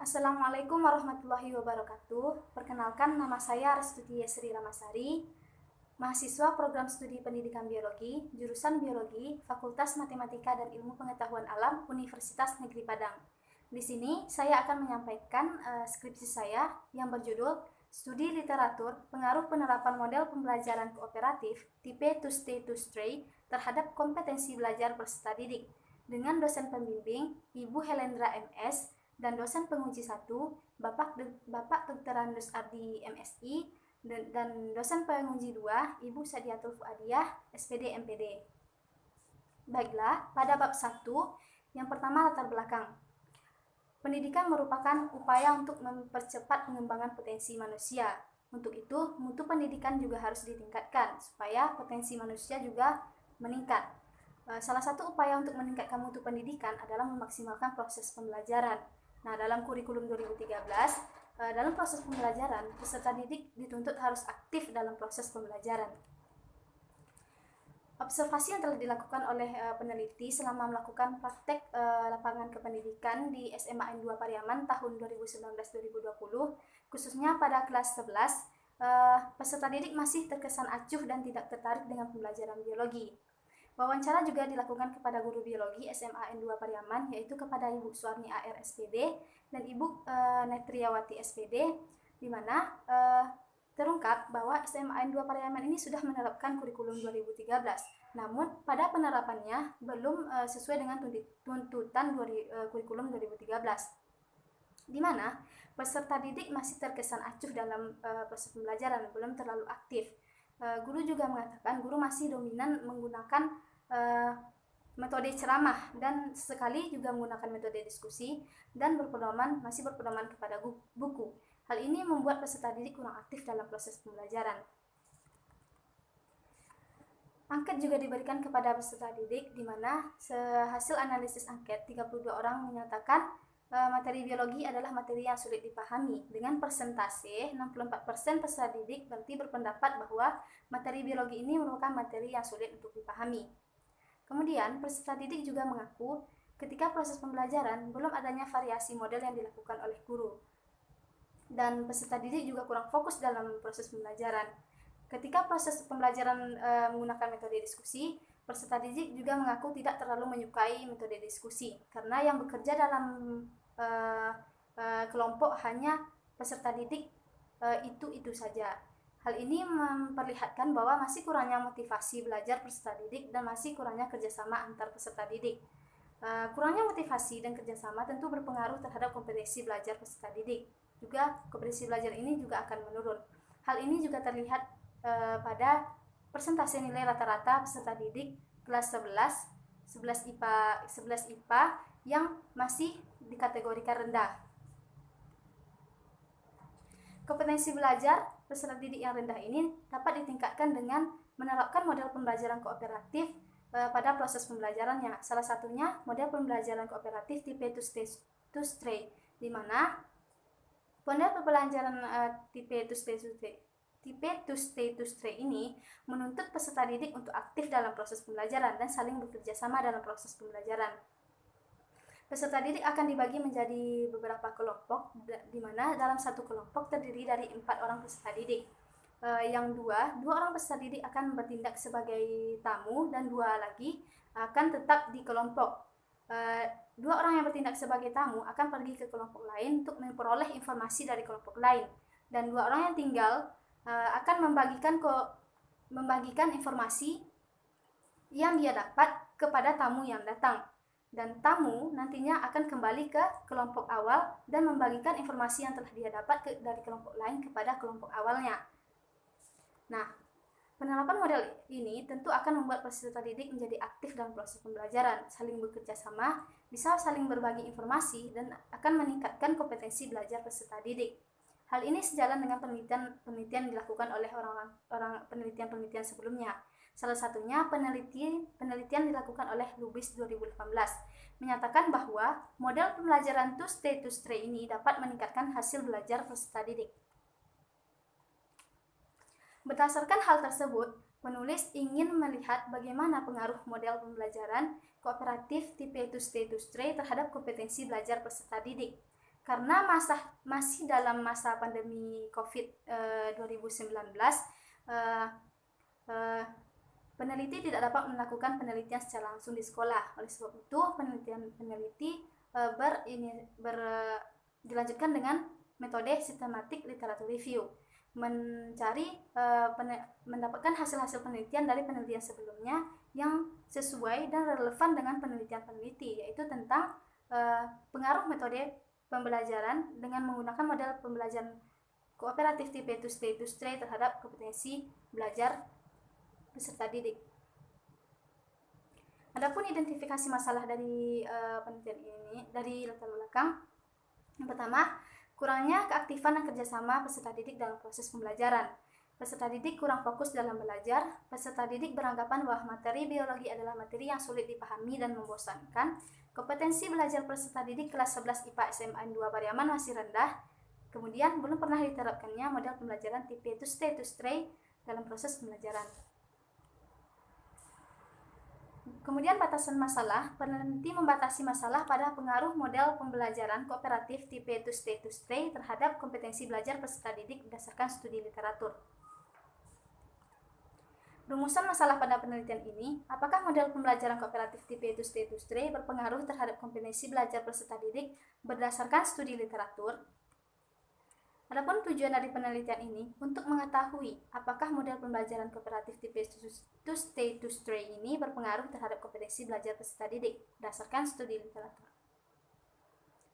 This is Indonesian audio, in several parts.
Assalamualaikum warahmatullahi wabarakatuh. Perkenalkan, nama saya Restuti Yesri Ramasari, mahasiswa program studi pendidikan biologi, jurusan biologi, Fakultas Matematika dan Ilmu Pengetahuan Alam, Universitas Negeri Padang. Di sini saya akan menyampaikan skripsi saya yang berjudul Studi Literatur Pengaruh Penerapan Model Pembelajaran Kooperatif Tipe To Stay To Stray terhadap kompetensi belajar peserta didik dengan dosen pembimbing Ibu Helendra MS dan dosen penguji 1 Bapak Dr. Randus Ardi MSI dan dosen penguji 2 Ibu Sadiatul Fuadiyah SPD MPD. Baiklah, pada bab 1 yang pertama latar belakang. Pendidikan merupakan upaya untuk mempercepat pengembangan potensi manusia. Untuk itu, mutu pendidikan juga harus ditingkatkan supaya potensi manusia juga meningkat. Salah satu upaya untuk meningkatkan mutu pendidikan adalah memaksimalkan proses pembelajaran. Nah, dalam kurikulum 2013, dalam proses pembelajaran, peserta didik dituntut harus aktif dalam proses pembelajaran. Observasi yang telah dilakukan oleh peneliti selama melakukan praktek lapangan kependidikan di SMA N2 Pariaman tahun 2019-2020, khususnya pada kelas 11, peserta didik masih terkesan acuh dan tidak tertarik dengan pembelajaran biologi. Wawancara juga dilakukan kepada guru biologi SMA N2 Pariaman, yaitu kepada Ibu Suarni AR SPD dan Ibu Netriawati SPD, di mana terungkap bahwa SMA N2 Pariaman ini sudah menerapkan kurikulum 2013, namun pada penerapannya belum sesuai dengan tuntutan kurikulum 2013, di mana peserta didik masih terkesan acuh dalam proses pembelajaran, belum terlalu aktif. Guru juga mengatakan guru masih dominan menggunakan metode ceramah dan sesekali juga menggunakan metode diskusi dan masih berpedoman kepada buku. Hal ini membuat peserta didik kurang aktif dalam proses pembelajaran. Angket juga diberikan kepada peserta didik, di mana hasil analisis angket 32 orang menyatakan materi biologi adalah materi yang sulit dipahami. Dengan persentase 64% peserta didik berarti berpendapat bahwa materi biologi ini merupakan materi yang sulit untuk dipahami. Kemudian peserta didik juga mengaku ketika proses pembelajaran belum adanya variasi model yang dilakukan oleh guru, dan peserta didik juga kurang fokus dalam proses pembelajaran. Ketika proses pembelajaran menggunakan metode diskusi, peserta didik juga mengaku tidak terlalu menyukai metode diskusi karena yang bekerja dalam kelompok hanya peserta didik itu saja. Hal ini memperlihatkan bahwa masih kurangnya motivasi belajar peserta didik dan masih kurangnya kerjasama antar peserta didik. Kurangnya motivasi dan kerjasama tentu berpengaruh terhadap kompetensi belajar peserta didik. Juga kompetensi belajar ini juga akan menurun. Hal ini juga terlihat pada persentase nilai rata-rata peserta didik kelas 11 IPA yang masih dikategorikan rendah. Kompetensi belajar peserta didik yang rendah ini dapat ditingkatkan dengan menerapkan model pembelajaran kooperatif pada proses pembelajarannya. Salah satunya model pembelajaran kooperatif tipe To Stray, di mana model pembelajaran tipe To Stay To Stray ini menuntut peserta didik untuk aktif dalam proses pembelajaran dan saling bekerja sama dalam proses pembelajaran. Peserta didik akan dibagi menjadi beberapa kelompok, di mana dalam satu kelompok terdiri dari 4 orang peserta didik. Yang dua orang peserta didik akan bertindak sebagai tamu dan 2 lagi akan tetap di kelompok. 2 orang yang bertindak sebagai tamu akan pergi ke kelompok lain untuk memperoleh informasi dari kelompok lain, dan 2 orang yang tinggal akan membagikan informasi yang dia dapat kepada tamu yang datang, dan tamu nantinya akan kembali ke kelompok awal dan membagikan informasi yang telah dia dapat dari kelompok lain kepada kelompok awalnya. Nah, penerapan model ini tentu akan membuat peserta didik menjadi aktif dalam proses pembelajaran, saling bekerja sama, bisa saling berbagi informasi, dan akan meningkatkan kompetensi belajar peserta didik. Hal ini sejalan dengan penelitian dilakukan oleh penelitian sebelumnya. Salah satunya penelitian dilakukan oleh Lubis 2018 menyatakan bahwa model pembelajaran To Stay To Stray ini dapat meningkatkan hasil belajar peserta didik. Berdasarkan hal tersebut, penulis ingin melihat bagaimana pengaruh model pembelajaran kooperatif tipe To Stay To Stray terhadap kompetensi belajar peserta didik. karena masih dalam masa pandemi COVID-19, peneliti tidak dapat melakukan penelitian secara langsung di sekolah. Oleh sebab itu, peneliti dilanjutkan dengan metode systematic literature review, mendapatkan hasil-hasil penelitian dari penelitian sebelumnya yang sesuai dan relevan dengan penelitian peneliti, yaitu tentang pengaruh metode pembelajaran dengan menggunakan model pembelajaran kooperatif tipe to stray terhadap kompetensi belajar peserta didik. Adapun identifikasi masalah dari penelitian ini dari latar belakang, yang pertama, kurangnya keaktifan dan kerjasama peserta didik dalam proses pembelajaran. Peserta didik kurang fokus dalam belajar. Peserta didik beranggapan bahwa materi biologi adalah materi yang sulit dipahami dan membosankan. Kompetensi belajar peserta didik kelas 11 IPA SMA 2 Pariaman masih rendah. Kemudian, belum pernah diterapkannya model pembelajaran tipe to stray dalam proses pembelajaran. Kemudian, batasan masalah. Peneliti membatasi masalah pada pengaruh model pembelajaran kooperatif tipe to stray terhadap kompetensi belajar peserta didik berdasarkan studi literatur. Rumusan masalah pada penelitian ini, apakah model pembelajaran kooperatif tipe to stray berpengaruh terhadap kompetensi belajar peserta didik berdasarkan studi literatur? Adapun tujuan dari penelitian ini untuk mengetahui apakah model pembelajaran kooperatif tipe to stray ini berpengaruh terhadap kompetensi belajar peserta didik berdasarkan studi literatur.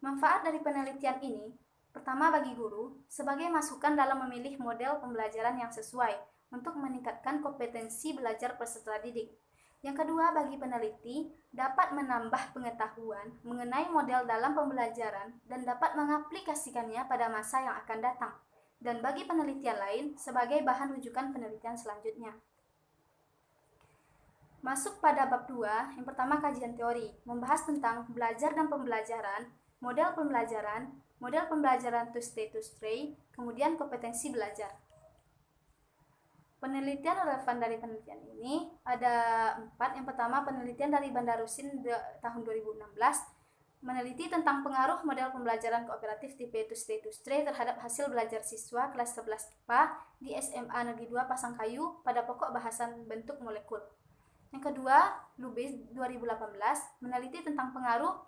Manfaat dari penelitian ini, pertama bagi guru, sebagai masukan dalam memilih model pembelajaran yang sesuai untuk meningkatkan kompetensi belajar peserta didik. Yang kedua, bagi peneliti, dapat menambah pengetahuan mengenai model dalam pembelajaran dan dapat mengaplikasikannya pada masa yang akan datang. Dan bagi penelitian lain, sebagai bahan rujukan penelitian selanjutnya. Masuk pada bab 2, yang pertama kajian teori, membahas tentang belajar dan pembelajaran, model pembelajaran to stray, kemudian kompetensi belajar. Penelitian relevan dari penelitian ini ada 4. Yang pertama, penelitian dari Bandarusin tahun 2016 meneliti tentang pengaruh model pembelajaran kooperatif tipe to stray terhadap hasil belajar siswa kelas 11 IPA di SMA Negeri 2 Pasangkayu pada pokok bahasan bentuk molekul. Yang kedua, Lubis 2018 meneliti tentang pengaruh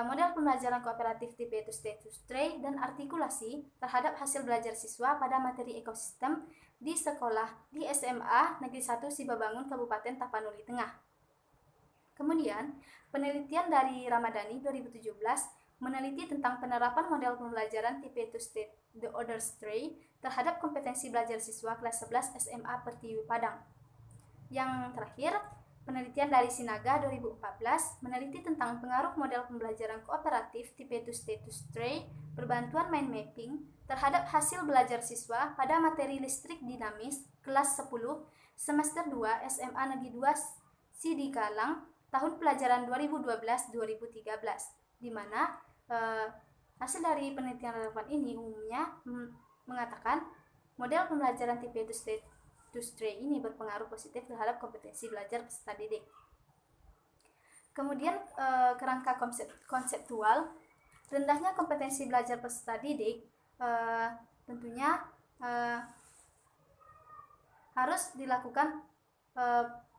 model pembelajaran kooperatif tipe to stray dan artikulasi terhadap hasil belajar siswa pada materi ekosistem di sekolah di SMA Negeri 1 Sibabangun Kabupaten Tapanuli Tengah. Kemudian, penelitian dari Ramadhani 2017 meneliti tentang penerapan model pembelajaran tipe to stray terhadap kompetensi belajar siswa kelas 11 SMA Pertiwi Padang. Yang terakhir, penelitian dari Sinaga 2014 meneliti tentang pengaruh model pembelajaran kooperatif tipe to stray berbantuan mind mapping terhadap hasil belajar siswa pada materi listrik dinamis kelas 10 semester 2 SMA Negeri 2 Sidikalang tahun pelajaran 2012-2013, di mana hasil dari penelitian relevan ini umumnya mengatakan model pembelajaran tipe to stray ini berpengaruh positif terhadap kompetensi belajar peserta didik. Kemudian kerangka konseptual, rendahnya kompetensi belajar peserta didik tentunya harus dilakukan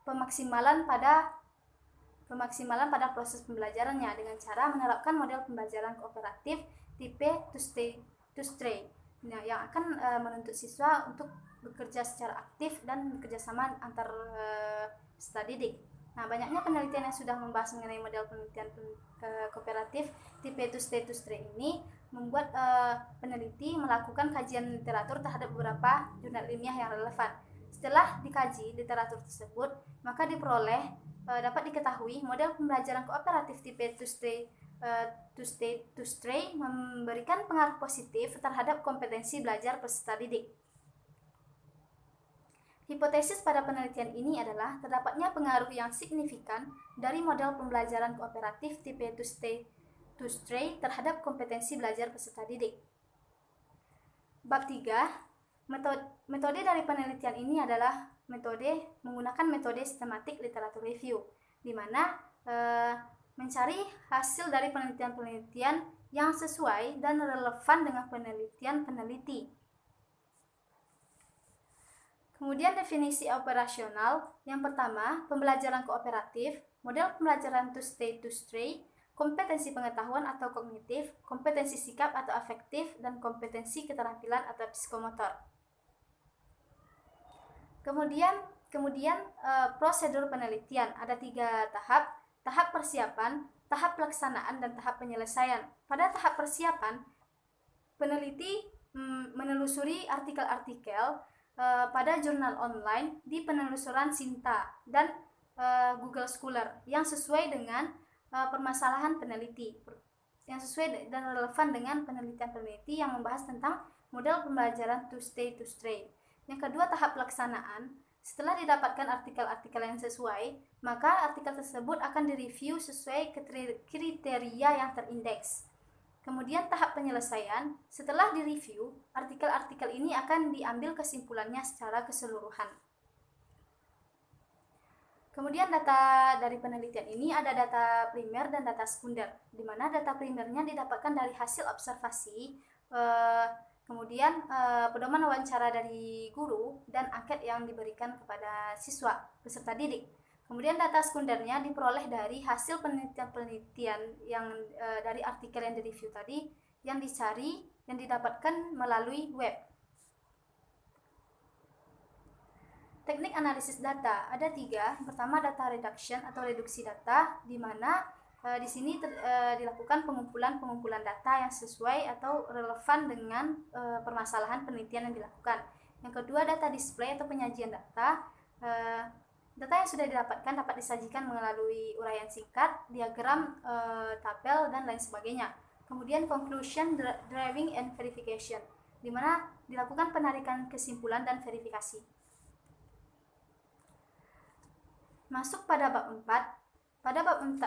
pemaksimalan pada proses pembelajarannya dengan cara menerapkan model pembelajaran kooperatif tipe to stray yang akan menuntut siswa untuk bekerja secara aktif dan bekerjasama antar peserta didik. Nah, banyaknya penelitian yang sudah membahas mengenai model penelitian kooperatif tipe to stray ini membuat peneliti melakukan kajian literatur terhadap beberapa jurnal ilmiah yang relevan. Setelah dikaji literatur tersebut, maka dapat diketahui model pembelajaran kooperatif tipe to stray memberikan pengaruh positif terhadap kompetensi belajar peserta didik. Hipotesis pada penelitian ini adalah terdapatnya pengaruh yang signifikan dari model pembelajaran kooperatif tipe to stray terhadap kompetensi belajar peserta didik. Bab 3, metode dari penelitian ini adalah menggunakan metode systematic literature review, di mana mencari hasil dari penelitian-penelitian yang sesuai dan relevan dengan penelitian peneliti. Kemudian definisi operasional, yang pertama, pembelajaran kooperatif, model pembelajaran to stay, kompetensi pengetahuan atau kognitif, kompetensi sikap atau afektif, dan kompetensi keterampilan atau psikomotor. Kemudian prosedur penelitian, ada 3 tahap, tahap persiapan, tahap pelaksanaan, dan tahap penyelesaian. Pada tahap persiapan, peneliti menelusuri artikel-artikel pada jurnal online di penelusuran Sinta dan Google Scholar yang sesuai dengan permasalahan peneliti, yang sesuai dan relevan dengan penelitian peneliti yang membahas tentang model pembelajaran to stay. Yang kedua, tahap pelaksanaan. Setelah didapatkan artikel-artikel yang sesuai, maka artikel tersebut akan direview sesuai kriteria yang terindeks. Kemudian tahap penyelesaian, setelah direview, artikel-artikel ini akan diambil kesimpulannya secara keseluruhan. Kemudian data dari penelitian ini ada data primer dan data sekunder, di mana data primernya didapatkan dari hasil observasi, kemudian pedoman wawancara dari guru dan angket yang diberikan kepada siswa peserta didik. Kemudian data sekundernya diperoleh dari hasil penelitian yang dari artikel yang direview tadi, yang dicari, yang didapatkan melalui web. Teknik analisis data ada 3. Yang pertama, data reduction atau reduksi data, di mana di sini dilakukan pengumpulan data yang sesuai atau relevan dengan permasalahan penelitian yang dilakukan. Yang kedua, data display atau penyajian data. Data yang sudah didapatkan dapat disajikan melalui uraian singkat, diagram, tabel, dan lain sebagainya. Kemudian conclusion, driving, and verification, di mana dilakukan penarikan kesimpulan dan verifikasi. Masuk pada bab 4. Pada bab 4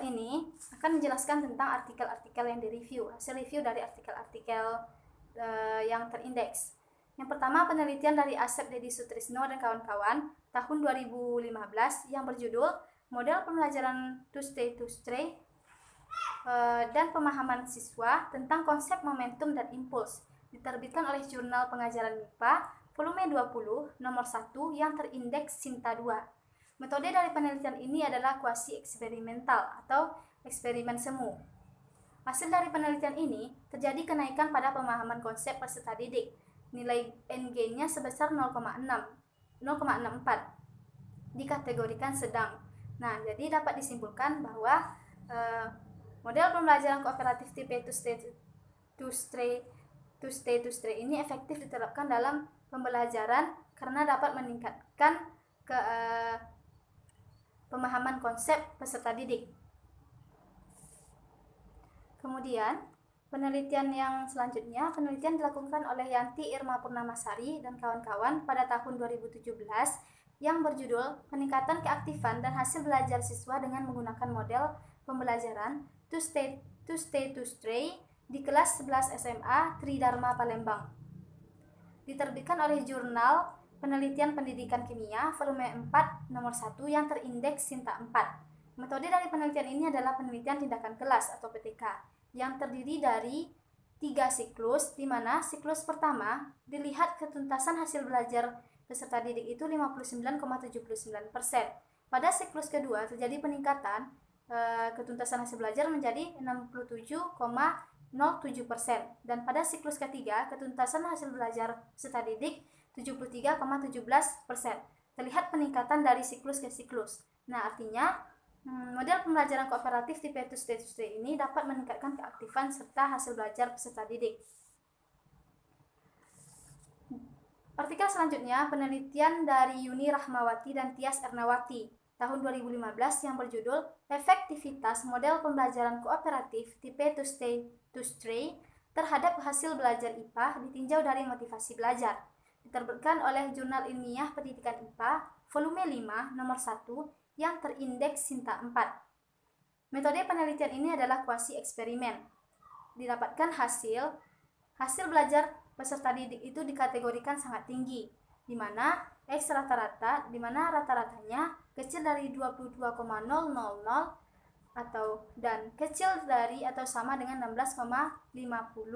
ini akan menjelaskan tentang artikel-artikel yang direview, hasil review dari artikel-artikel yang terindeks. Yang pertama, penelitian dari Asep Dedi Sutrisno dan kawan-kawan tahun 2015 yang berjudul Model Pembelajaran to Stay dan Pemahaman Siswa tentang Konsep Momentum dan Impuls, diterbitkan oleh Jurnal Pengajaran MIPA volume 20 nomor 1 yang terindeks Sinta 2. Metode dari penelitian ini adalah kuasi eksperimental atau eksperimen semu. Hasil dari penelitian ini terjadi kenaikan pada pemahaman konsep peserta didik. Nilai NG-nya sebesar 0,64, dikategorikan sedang. Nah, jadi dapat disimpulkan bahwa model pembelajaran kooperatif tipe to stay ini efektif diterapkan dalam pembelajaran karena dapat meningkatkan pemahaman konsep peserta didik. Kemudian penelitian yang selanjutnya, penelitian dilakukan oleh Yanti Irma Purnamasari dan kawan-kawan pada tahun 2017 yang berjudul Peningkatan Keaktifan dan Hasil Belajar Siswa dengan Menggunakan Model Pembelajaran to Stay di kelas 11 SMA Tridharma Palembang. Diterbitkan oleh Jurnal Penelitian Pendidikan Kimia volume 4 nomor 1 yang terindeks Sinta 4. Metode dari penelitian ini adalah penelitian tindakan kelas atau PTK yang terdiri dari 3 siklus, di mana siklus pertama dilihat ketuntasan hasil belajar peserta didik itu 59,79%. Pada siklus kedua terjadi peningkatan ketuntasan hasil belajar menjadi 67,07%, dan pada siklus ketiga ketuntasan hasil belajar peserta didik 73,17%. Terlihat peningkatan dari siklus ke siklus. Nah, artinya model pembelajaran kooperatif tipe to stay ini dapat meningkatkan keaktifan serta hasil belajar peserta didik. Artikel selanjutnya, penelitian dari Yuni Rahmawati dan Tias Ernawati tahun 2015 yang berjudul Efektivitas Model Pembelajaran Kooperatif tipe to stay terhadap hasil belajar IPA ditinjau dari motivasi belajar. Diterbitkan oleh Jurnal Ilmiah Pendidikan IPA volume 5 nomor 1 yang terindeks Sinta 4. Metode penelitian ini adalah kuasi eksperimen. Didapatkan hasil belajar peserta didik itu dikategorikan sangat tinggi, di mana rata-ratanya kecil dari 22,000 dan kecil dari atau sama dengan 16,505.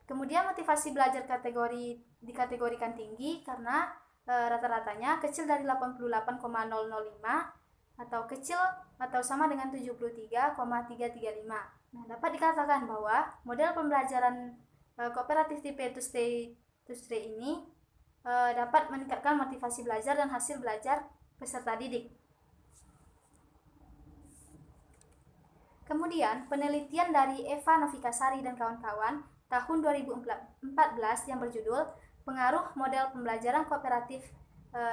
Kemudian motivasi belajar dikategorikan tinggi karena rata-ratanya kecil dari 88,005 atau kecil atau sama dengan 73,335. Nah, dapat dikatakan bahwa model pembelajaran kooperatif tipe to stay ini dapat meningkatkan motivasi belajar dan hasil belajar peserta didik. Kemudian, penelitian dari Eva Novikasari dan kawan-kawan tahun 2014 yang berjudul Pengaruh Model Pembelajaran Kooperatif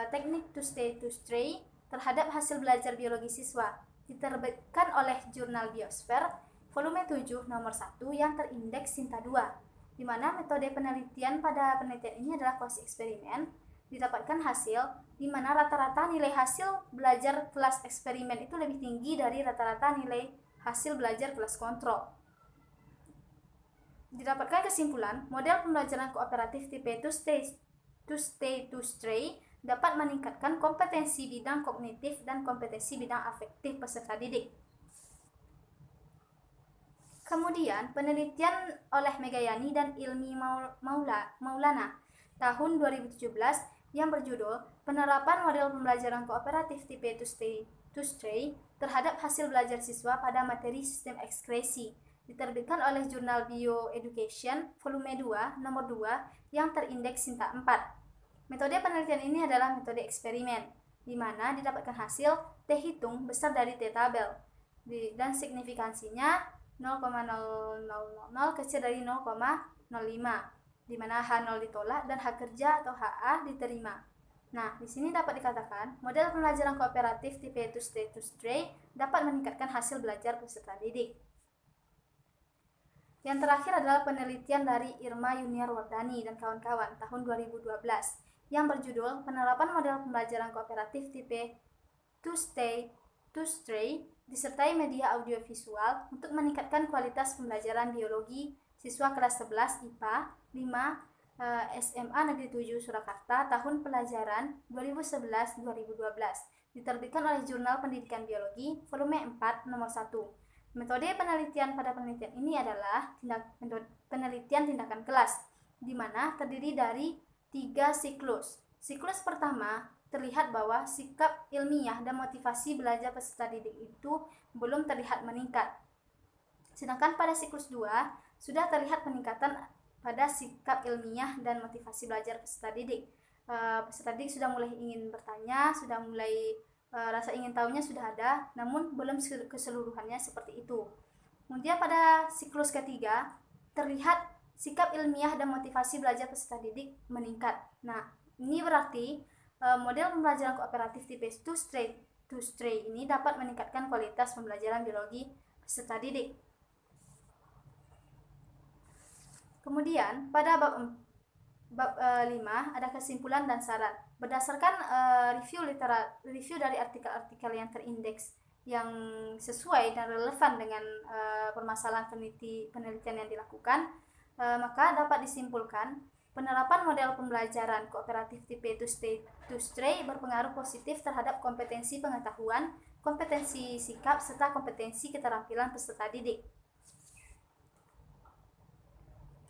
Teknik to Stay terhadap hasil belajar biologi siswa diterbitkan oleh jurnal Biosfer volume 7 nomor 1 yang terindeks Sinta 2, di mana metode penelitian pada penelitian ini adalah quasi eksperimen. Didapatkan hasil di mana rata-rata nilai hasil belajar kelas eksperimen itu lebih tinggi dari rata-rata nilai hasil belajar kelas kontrol. Didapatkan kesimpulan, model pembelajaran kooperatif tipe to stay dapat meningkatkan kompetensi bidang kognitif dan kompetensi bidang afektif peserta didik. Kemudian, penelitian oleh Megayani dan Ilmi Maulana tahun 2017 yang berjudul Penerapan Model Pembelajaran Kooperatif Tipe to Stay terhadap hasil belajar siswa pada materi sistem ekskresi diterbitkan oleh jurnal Bioeducation volume 2 nomor 2 yang terindeks Sinta 4. Metode penelitian ini adalah metode eksperimen, di mana didapatkan hasil T hitung besar dari T tabel dan signifikansinya 0,0000 kecil dari 0,05, di mana H0 ditolak dan H kerja atau HA diterima. Nah, di sini dapat dikatakan model pembelajaran kooperatif tipe to stay dapat meningkatkan hasil belajar peserta didik. Yang terakhir adalah penelitian dari Irma Yuniar Wardani dan kawan-kawan tahun 2012 yang berjudul Penerapan Model Pembelajaran Kooperatif Tipe to Stay disertai media audiovisual untuk meningkatkan kualitas pembelajaran biologi siswa kelas 11 IPA 5 SMA Negeri 7 Surakarta tahun pelajaran 2011-2012 diterbitkan oleh Jurnal Pendidikan Biologi volume 4 nomor 1. Metode penelitian pada penelitian ini adalah penelitian tindakan kelas, di mana terdiri dari 3 siklus. Siklus pertama terlihat bahwa sikap ilmiah dan motivasi belajar peserta didik itu belum terlihat meningkat. Sedangkan pada siklus 2 sudah terlihat peningkatan pada sikap ilmiah dan motivasi belajar peserta didik. Peserta didik sudah mulai ingin bertanya, sudah mulai rasa ingin tahunya sudah ada, namun belum keseluruhannya seperti itu. Kemudian pada siklus ketiga terlihat sikap ilmiah dan motivasi belajar peserta didik meningkat. Nah, ini berarti model pembelajaran kooperatif tipe to stay ini dapat meningkatkan kualitas pembelajaran biologi peserta didik. Kemudian pada bab 5 ada kesimpulan dan saran. Berdasarkan review dari artikel-artikel yang terindeks yang sesuai dan relevan dengan permasalahan penelitian yang dilakukan, maka dapat disimpulkan penerapan model pembelajaran kooperatif tipe to stay berpengaruh positif terhadap kompetensi pengetahuan, kompetensi sikap, serta kompetensi keterampilan peserta didik.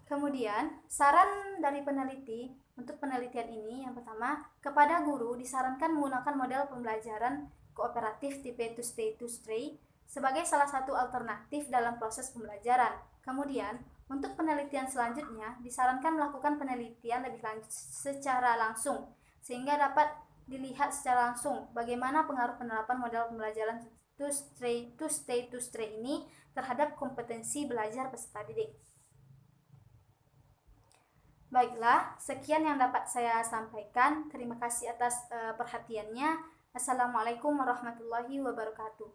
Kemudian, saran dari peneliti untuk penelitian ini yang pertama, kepada guru disarankan menggunakan model pembelajaran kooperatif tipe to stay sebagai salah satu alternatif dalam proses pembelajaran. Kemudian, untuk penelitian selanjutnya disarankan melakukan penelitian lebih lanjut secara langsung sehingga dapat dilihat secara langsung bagaimana pengaruh penerapan model pembelajaran to stay ini terhadap kompetensi belajar peserta didik. Baiklah, sekian yang dapat saya sampaikan. Terima kasih atas perhatiannya. Assalamualaikum warahmatullahi wabarakatuh.